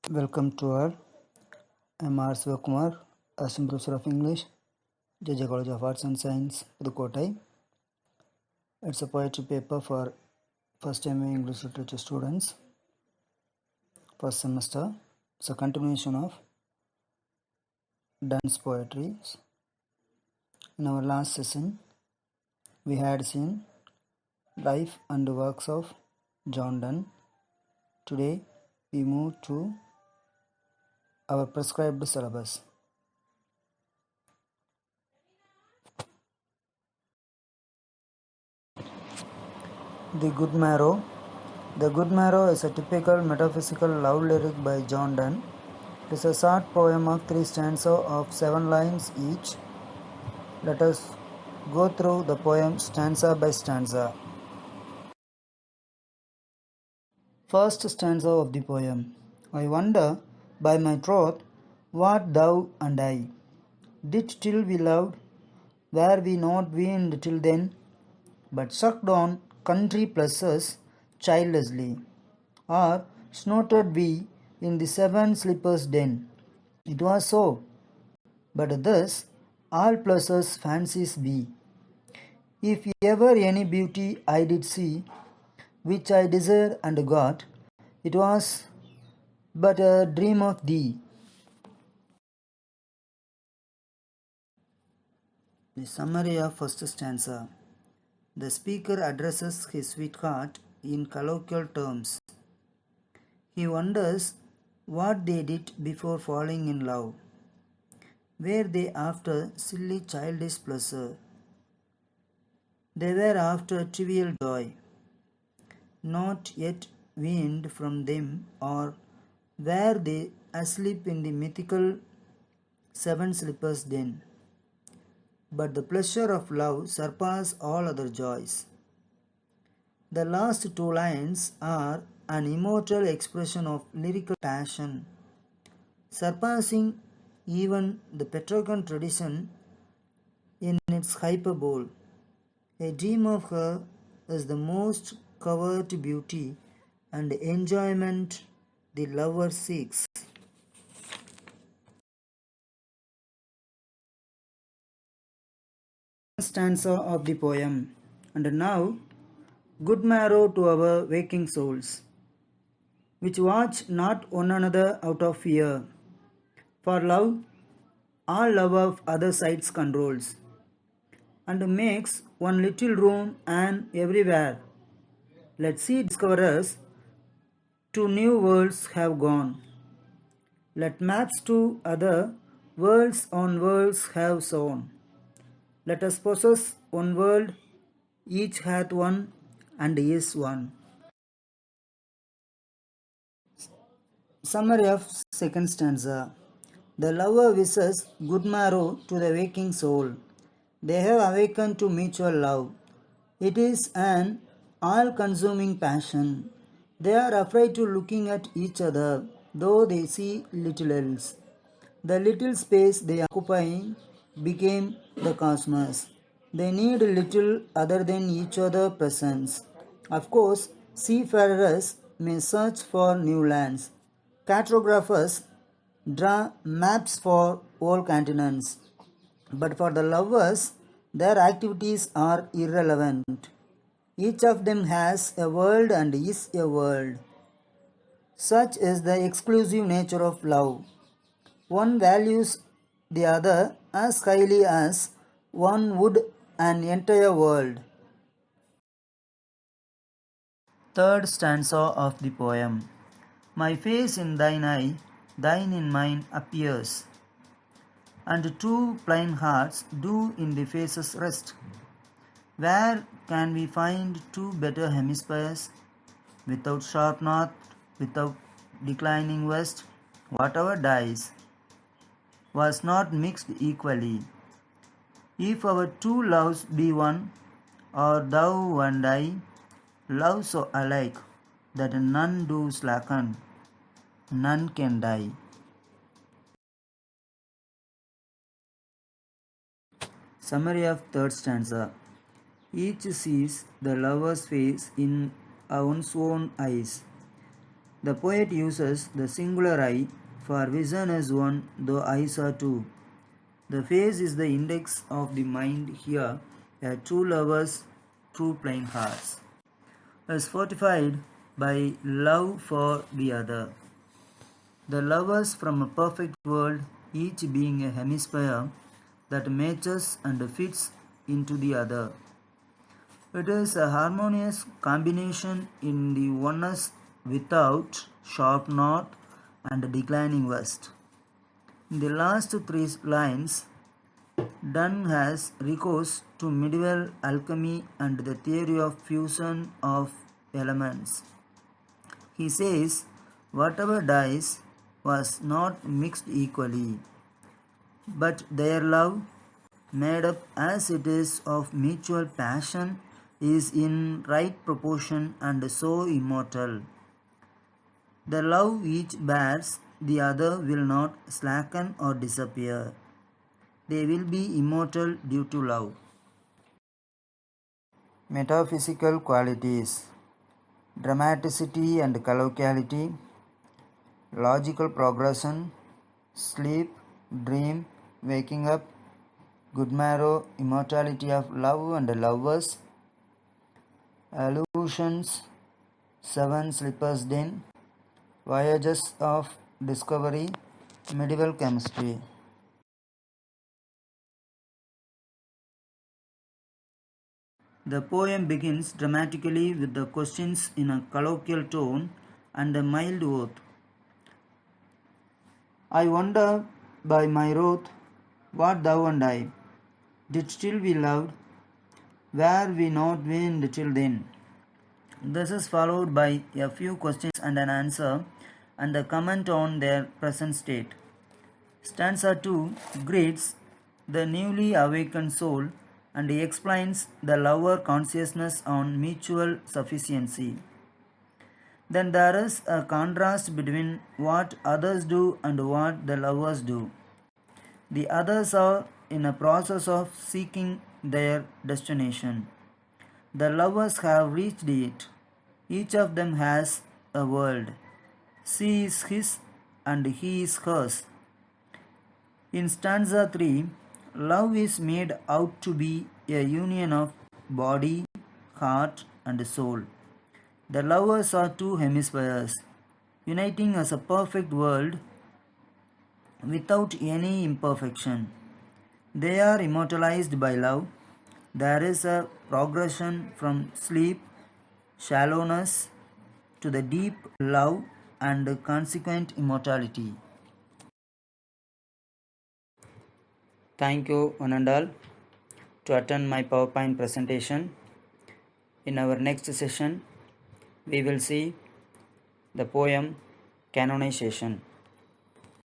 Welcome to all. I'm R. Sivakumar, Assistant Professor of English, JJ College of Arts and Science, Pudukkottai. It's a poetry paper for first time English literature students, first semester. It's a continuation of Donne's poetry. In our last session, we had seen life and works of John Donne. Today, we move to our prescribed syllabus. The Good Marrow. The Good Marrow is a typical metaphysical love lyric by John Donne. It is a short poem of 3 stanzas of 7 lines each. Let us go through the poem stanza by stanza. First stanza of the poem. I wonder, by my troth, what thou and I did till we loved, were we not weaned till then, but sucked on country pleasures childlessly, or snorted we in the 7 sleepers' den. It was so, but thus all pleasures fancies be. If ever any beauty I did see, which I desired and got, it was but a dream of thee. The summary of first stanza. The speaker addresses his sweetheart in colloquial terms. He wonders what they did before falling in love. Were they after silly childish pleasure? They were after trivial joy, not yet weaned from them, or were they asleep in the mythical 7 sleepers' den? But the pleasure of love surpasses all other joys. The last 2 lines are an immortal expression of lyrical passion, surpassing even the Petrarchan tradition in its hyperbole. A dream of her is the most coveted beauty and enjoyment the lover seeks. Stanza of the poem. And now, good marrow to our waking souls, which watch not one another out of fear. For love, all love of other sides controls, and makes one little room and everywhere. Let see discoverers to new worlds have gone. Let maps to other worlds on worlds have sown. Let us possess one world, each hath one and is one. Summary of second stanza. The lover wishes good marrow to the waking soul. They have awakened to mutual love. It is an all-consuming passion. They are afraid to looking at each other, though they see little else. The little space they occupy became the cosmos. They need little other than each other's presence. Of course, seafarers may search for new lands. Cartographers draw maps for all continents. But for the lovers, their activities are irrelevant. Each of them has a world and is a world. Such is the exclusive nature of love. One values the other as highly as one would an entire world. Third stanza of the poem. My face in thine eye, thine in mine appears, and 2 plain hearts do in the faces rest. Where can we find 2 better hemispheres? Without sharp north, without declining west, whatever dies was not mixed equally. If our 2 loves be one, or thou and I, love so alike, that none do slacken, none can die. Summary of third stanza. Each sees the lover's face in one's own eyes. The poet uses the singular I, for vision is one, though eyes are two. The face is the index of the mind here, a true lover's true plain hearts, is fortified by love for the other. The lovers from a perfect world, each being a hemisphere that matches and fits into the other. It is a harmonious combination in the oneness without sharp north and declining west. In the last three lines, Donne has recourse to medieval alchemy and the theory of fusion of elements. He says, whatever dies was not mixed equally, but their love, made up as it is of mutual passion, is in right proportion and so immortal. The love each bears, the other will not slacken or disappear. They will be immortal due to love. Metaphysical qualities: dramaticity and colloquiality, logical progression, sleep, dream, waking up, good marrow, immortality of love and lovers, allusions, seven slippers den, voyages of discovery, medieval chemistry. The poem begins dramatically with the questions in a colloquial tone and a mild oath. I wonder by my wrath what thou and I did still we loved, were we not weaned till then. This is followed by a few questions and an answer and a comment on their present state. Stanza 2 greets the newly awakened soul and explains the lover consciousness on mutual sufficiency. Then there is a contrast between what others do and what the lovers do. The others are in a process of seeking their destination. The lovers have reached it. Each of them has a world. She is his and he is hers. In stanza 3, love is made out to be a union of body, heart, and soul. The lovers are two hemispheres, uniting as a perfect world without any imperfection. They are immortalized by love. There is a progression from sleep, shallowness, to the deep love and consequent immortality. Thank you, one and all, to attend my PowerPoint presentation. In our next session, we will see the poem Canonization.